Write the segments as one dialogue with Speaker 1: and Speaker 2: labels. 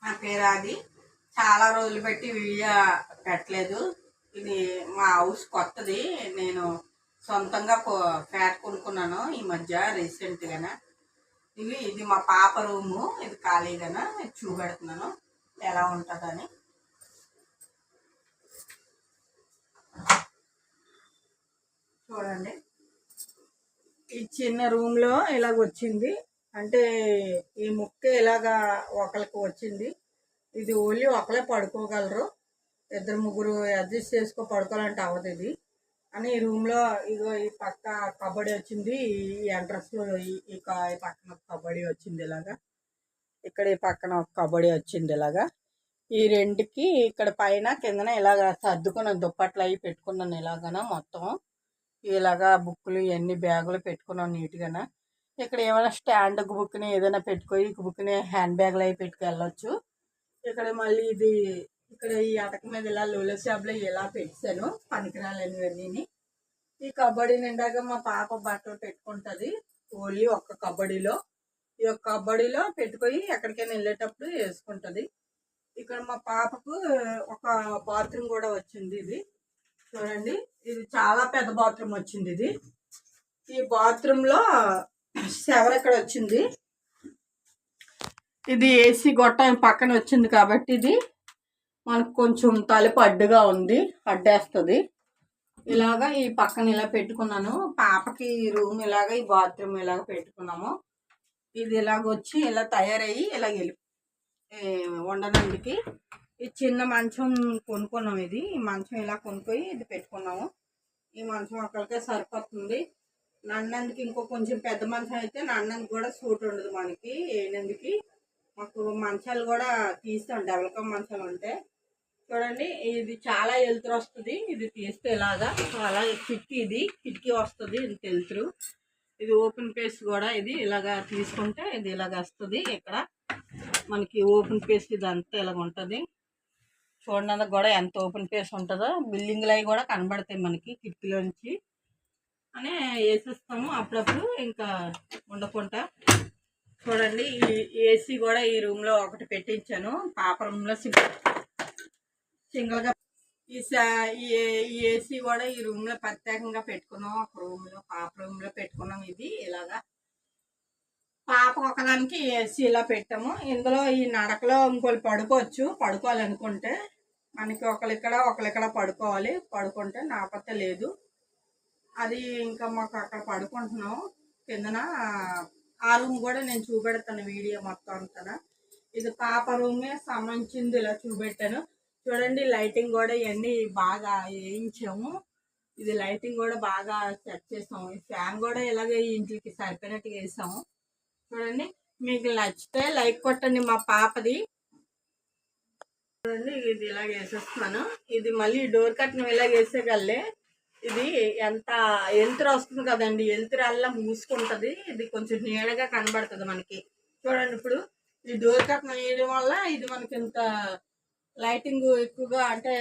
Speaker 1: నా పేరు అది. చాలా రోజులు పెట్టి వీడియో పెట్టలేదు. ఇది మా హౌస్ కొత్తది. నేను సొంతంగా ఫ్లాట్ కొనుక్కున్నాను ఈ మధ్య రీసెంట్గానే. ఇది మా పాప రూము. ఇది ఖాళీగానే చూపెడుతున్నాను ఎలా ఉంటుందని. చూడండి, ఈ చిన్న రూమ్లో ఇలాగ వచ్చింది. అంటే ఈ ముక్క ఇలాగా ఒకరికి వచ్చింది. ఇది ఓన్లీ ఒకరే పడుకోగలరు. ఇద్దరు ముగ్గురు అడ్జస్ట్ చేసుకో పడుకోవాలంటే అవ్వదు ఇది అని. ఈ రూమ్లో ఇగో ఈ పక్క కబడ్డీ వచ్చింది. ఈ ఎంట్రన్స్లో ఈ పక్కన కబడ్డీ వచ్చింది ఇలాగా. ఇక్కడ ఈ పక్కన ఒక కబడ్డీ వచ్చింది ఇలాగా. ఈ రెండుకి ఇక్కడ పైన కిందన ఇలాగ సర్దుకున్నాను. దుప్పట్లు అవి పెట్టుకున్నాను ఇలాగన. మొత్తం ఇలాగా బుక్కులు ఇవన్నీ బ్యాగులు పెట్టుకున్నాను నీట్గానే. ఇక్కడ ఏమైనా స్టాండ్ బుక్ని ఏదైనా పెట్టుకొని బుక్ని హ్యాండ్ బ్యాగ్లు అవి పెట్టుకు వెళ్ళొచ్చు. ఇక్కడ మళ్ళీ ఇది ఇక్కడ ఈ అటక మీద ఇలా లోల షాప్లో ఇలా పెట్టాను పనికిరాలనివన్నీ. ఈ కబడ్డీ నిండాగా మా పాప బట్టలు పెట్టుకుంటుంది ఓన్లీ ఒక్క కబడ్డీలో. ఈ యొక్క కబడ్డీలో పెట్టుకొని ఎక్కడికైనా వెళ్ళేటప్పుడు వేసుకుంటుంది. ఇక్కడ మా పాపకు ఒక బాత్రూమ్ కూడా వచ్చింది. ఇది చూడండి, ఇది చాలా పెద్ద బాత్రూమ్ వచ్చింది. ఇది ఈ బాత్రూంలో షవర్ ఇక్కడ వచ్చింది. ఇది ఏసీ గొట్టం పక్కన వచ్చింది కాబట్టి ఇది మనకు కొంచెం తలుపు అడ్డుగా ఉంది, అడ్డేస్తుంది. ఇలాగా ఈ పక్కన ఇలా పెట్టుకున్నాను. పాపకి రూమ్ ఇలాగ ఈ బాత్రూమ్ ఇలాగ పెట్టుకున్నాము. ఇది ఇలాగ వచ్చి ఇలా తయారయ్యి ఇలాగ వెళ్ళి ఉండడానికి ఈ చిన్న మంచం కొనుక్కున్నాము. ఇది ఈ మంచం ఇలా కొనుక్కొని ఇది పెట్టుకున్నాము. ఈ మంచం ఒకరికే సరిపోతుంది. నన్నందుకు ఇంకో కొంచెం పెద్ద మంచం అయితే నన్నందుకు కూడా సూట్ ఉండదు మనకి. ఏనందుకు మాకు మంచాలు కూడా తీస్తాం, డెవలప్ మంచాలు ఉంటే. చూడండి, ఇది చాలా వెలుతురు వస్తుంది. ఇది తీస్తే ఇలాగా అలా కిటికీ వస్తుంది. ఇది వెలుతురు. ఇది ఓపెన్ ప్లేస్ కూడా. ఇది ఇలాగా తీసుకుంటే ఇది ఇలాగ వస్తుంది. ఇక్కడ మనకి ఓపెన్ ప్లేస్ ఇదంతా ఇలాగ ఉంటుంది. చూడండి కూడా ఎంత ఓపెన్ ప్లేస్ ఉంటుందో. బిల్డింగ్లు అవి కూడా కనబడతాయి మనకి కిటికీలో నుంచి అని వేసేస్తాము అప్పుడప్పుడు, ఇంకా ఉండకుండా. చూడండి, ఈ ఏసీ కూడా ఈ రూమ్లో ఒకటి పెట్టించాను. పాప రూమ్లో సింగిల్గా. ఈ ఏసీ కూడా ఈ రూమ్లో ప్రత్యేకంగా పెట్టుకున్నాం. ఒక రూమ్లో పాప రూమ్లో పెట్టుకున్నాం. ఇది ఇలాగా పాప ఒకదానికి ఏసీ ఇలా పెట్టాము. ఇందులో ఈ నడకలో ఇంకోళ్ళు పడుకోవచ్చు. పడుకోవాలనుకుంటే మనకి ఒకరిక్కడ పడుకోవాలి. పడుకుంటే నాపత్తే లేదు. అది ఇంకా మాకు అక్కడ పడుకుంటున్నాం కిందన. ఆ రూమ్ కూడా నేను చూపెడతాను వీడియో మొత్తం అంతా. ఇది పాప రూమే సంబంధించింది. ఇలా చూపెట్టాను. చూడండి, లైటింగ్ కూడా ఇవన్నీ బాగా వేయించాము. ఇది లైటింగ్ కూడా బాగా సెట్ చేసాము. ఈ ఫ్యాన్ కూడా ఇలాగే ఇంటికి సరిపోయినట్టుగా వేసాము. చూడండి, మీకు నచ్చితే లైక్ కొట్టండి. మా పాపది చూడండి, ఇది ఇలాగ వేసేస్తున్నాను. ఇది మళ్ళీ డోర్ కట్టిన ఇలాగ వేసేగలే. ఇది ఎంత వెలుతురు వస్తుంది కదండి, వెలుతురు అలా మూసుకుంటుంది. ఇది కొంచెం నీడగా కనబడుతుంది మనకి. చూడండి, ఇప్పుడు ఈ డోర్ కట్టిన వేయడం వల్ల ఇది మనకి ఇంత లైటింగ్ ఎక్కువగా అంటే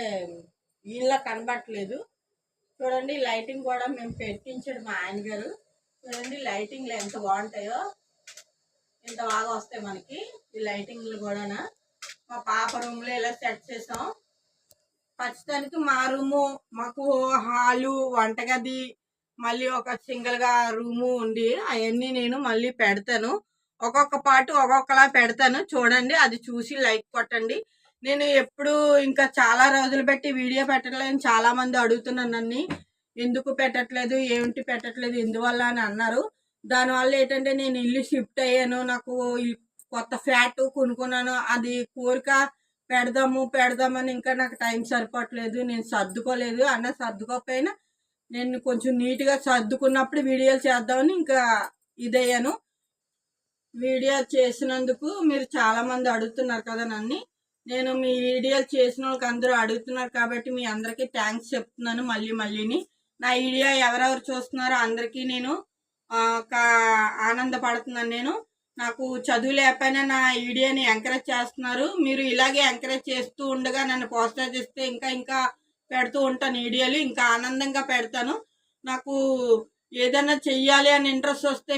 Speaker 1: వీళ్ళ కనబడట్లేదు. చూడండి, లైటింగ్ కూడా మేము పెట్టించాడు మా ఆయన గారు. చూడండి, లైటింగ్లు ఎంత బాగుంటాయో, ఎంత బాగా వస్తాయి మనకి ఈ లైటింగ్లు కూడా. మా పాప రూమ్లో ఇలా సెట్ చేసాం. ఖచ్చితానికి మా రూము మాకు హాలు, వంటగది, మళ్ళీ ఒక సింగిల్గా రూము ఉండి అవన్నీ నేను మళ్ళీ పెడతాను. ఒక్కొక్క పాటు ఒక్కొక్కలా పెడతాను. చూడండి, అది చూసి లైక్ కొట్టండి. నేను ఎప్పుడు ఇంకా చాలా రోజులు పెట్టి వీడియో పెట్టట్లేదు. చాలామంది అడుగుతున్నారు నన్ను, ఎందుకు పెట్టట్లేదు, ఏమిటి పెట్టట్లేదు, ఎందువల్ల అని అన్నారు. దానివల్ల ఏంటంటే నేను ఇల్లు షిఫ్ట్ అయ్యాను. నాకు కొత్త ఫ్లాట్ కొనుక్కున్నాను. అది కోరిక పెడదామని ఇంకా నాకు టైం సరిపోవట్లేదు. నేను సర్దుకోలేదు. సర్దుకోకపోయినా నేను కొంచెం నీట్గా సర్దుకున్నప్పుడు వీడియోలు చేద్దామని ఇంకా ఇదయ్యాను. వీడియో చేసినందుకు మీరు చాలామంది అడుగుతున్నారు కదా నన్ను. నేను మీ వీడియోలు చేసిన వాళ్ళకి అందరూ అడుగుతున్నారు కాబట్టి మీ అందరికీ థ్యాంక్స్ చెప్తున్నాను మళ్ళీని. నా వీడియో ఎవరెవరు చూస్తున్నారో అందరికీ నేను ఆనందపడుతున్నాను. నేను నాకు చదువు లేకపోయినా నా వీడియోని ఎంకరేజ్ చేస్తున్నారు. మీరు ఇలాగే ఎంకరేజ్ చేస్తూ ఉండగా నన్ను ప్రోత్సహిస్తే ఇంకా పెడుతూ ఉంటాను వీడియోలు. ఇంకా ఆనందంగా పెడతాను. నాకు ఏదైనా చెయ్యాలి అని ఇంట్రెస్ట్ వస్తే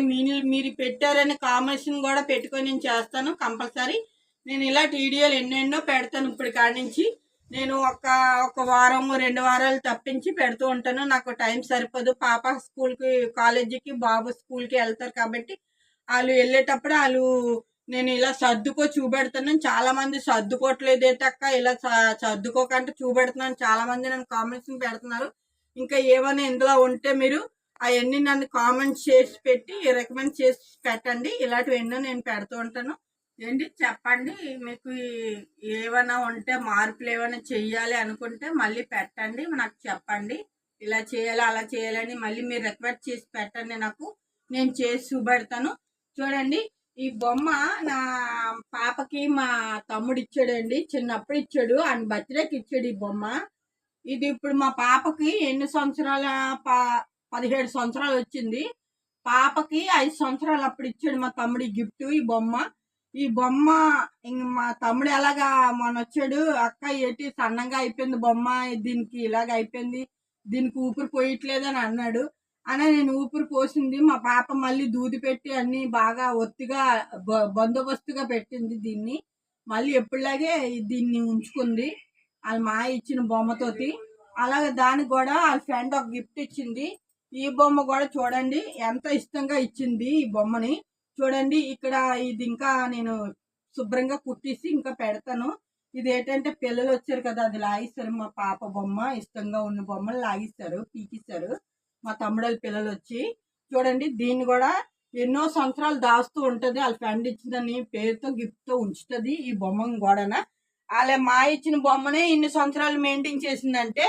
Speaker 1: మీరు పెట్టారని కామెంట్స్ని కూడా పెట్టుకొని నేను చేస్తాను కంపల్సరీ. నేను ఇలాంటి వీడియోలు ఎన్నెన్నో పెడతాను ఇప్పుడు కాడి నుంచి. నేను ఒక వారం 2 వారాలు తప్పించి పెడుతూ ఉంటాను. నాకు టైం సరిపోదు. పాప స్కూల్కి కాలేజీకి బాబు స్కూల్కి వెళ్తారు కాబట్టి వాళ్ళు వెళ్ళేటప్పుడు నేను ఇలా సర్దుకో చూపెడతాను. చాలా మంది సర్దుకోవట్లేదే తక్క ఇలా సర్దుకోకంటే చూపెడుతున్నాను. చాలా మంది నన్ను కామెంట్స్ పెడుతున్నారు. ఇంకా ఏమైనా ఇందులో ఉంటే మీరు అవన్నీ నన్ను కామెంట్స్ చేసి పెట్టి రికమెండ్ చేసి పెట్టండి. ఇలాంటివి ఎన్నో నేను పెడుతూ ఉంటాను. ఏంటి చెప్పండి, మీకు ఏమైనా ఉంటే మార్పులు ఏమైనా చెయ్యాలి అనుకుంటే మళ్ళీ పెట్టండి, నాకు చెప్పండి. ఇలా చేయాలి అలా చేయాలని మళ్ళీ మీరు రిక్వెస్ట్ చేసి పెట్టండి నాకు, నేను చేసి చూపెడతాను. చూడండి, ఈ బొమ్మ నా పాపకి మా తమ్ముడు ఇచ్చాడండి. చిన్నప్పుడు ఇచ్చాడు, ఆయన బర్త్డేకి ఇచ్చాడు ఈ బొమ్మ. ఇది ఇప్పుడు మా పాపకి ఎన్ని సంవత్సరాల 17 సంవత్సరాలు వచ్చింది. పాపకి 5 సంవత్సరాలు అప్పుడు ఇచ్చాడు మా తమ్ముడి గిఫ్ట్ ఈ బొమ్మ మా తమ్ముడు ఎలాగా మొన్న వచ్చాడు, అక్క ఏంటి సన్నంగా అయిపోయింది బొమ్మ, దీనికి ఇలాగ అయిపోయింది, దీనికి ఊపిరి పోయట్లేదు అని అన్నాడు. అని నేను ఊపిరి పోసింది. మా పాప మళ్ళీ దూది పెట్టి అన్ని బాగా ఒత్తిగా బందోబస్తుగా పెట్టింది. దీన్ని మళ్ళీ ఎప్పుడులాగే దీన్ని ఉంచుకుంది వాళ్ళ మా ఇచ్చిన బొమ్మతోటి. అలాగే దానికి కూడా వాళ్ళ ఫ్రెండ్ ఒక గిఫ్ట్ ఇచ్చింది. ఈ బొమ్మ కూడా చూడండి ఎంత ఇష్టంగా ఇచ్చింది. ఈ బొమ్మని చూడండి, ఇక్కడ ఇది ఇంకా నేను శుభ్రంగా కుట్టేసి ఇంకా పెడతాను. ఇది ఏంటంటే పిల్లలు వచ్చారు కదా, అది లాగిస్తారు. మా పాప బొమ్మ ఇష్టంగా ఉన్న బొమ్మలు లాగిస్తారు, పీకిస్తారు మా తమ్ముడు పిల్లలు వచ్చి. చూడండి, దీన్ని కూడా ఎన్నో సంవత్సరాలు దాస్తూ ఉంటది. వాళ్ళ ఫ్రెండ్ ఇచ్చిందని పేరుతో గిఫ్ట్తో ఉంచుతుంది ఈ బొమ్మను కూడాన. వాళ్ళ మా ఇచ్చిన బొమ్మనే ఇన్ని సంవత్సరాలు మెయింటైన్ చేసిందంటే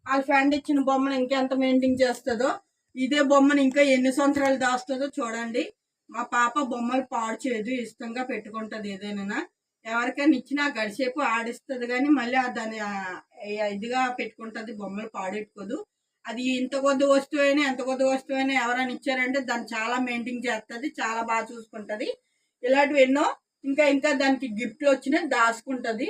Speaker 1: వాళ్ళ ఫ్రెండ్ ఇచ్చిన బొమ్మను ఇంకెంత మెయింటైన్ చేస్తుందో, ఇదే బొమ్మను ఇంకా ఎన్ని సంవత్సరాలు దాస్తుందో చూడండి. మా పాప బొమ్మలు పాడు చేయదు, ఇష్టంగా పెట్టుకుంటుంది. ఏదైనా ఎవరికైనా ఇచ్చినా గడిసేపు ఆడిస్తుంది కానీ మళ్ళీ దాన్ని ఇదిగా పెట్టుకుంటుంది, బొమ్మలు పాడెట్టుకోదు. అది ఇంత కొద్ది వస్తువు అయినా ఎంత కొద్ది వస్తువు అయినా ఎవరైనా ఇచ్చారంటే దాన్ని చాలా మెయింటైన్ చేస్తుంది, చాలా బాగా చూసుకుంటుంది. ఇలాంటివి ఎన్నో ఇంకా దానికి గిఫ్ట్లు వచ్చినాయి దాచుకుంటుంది.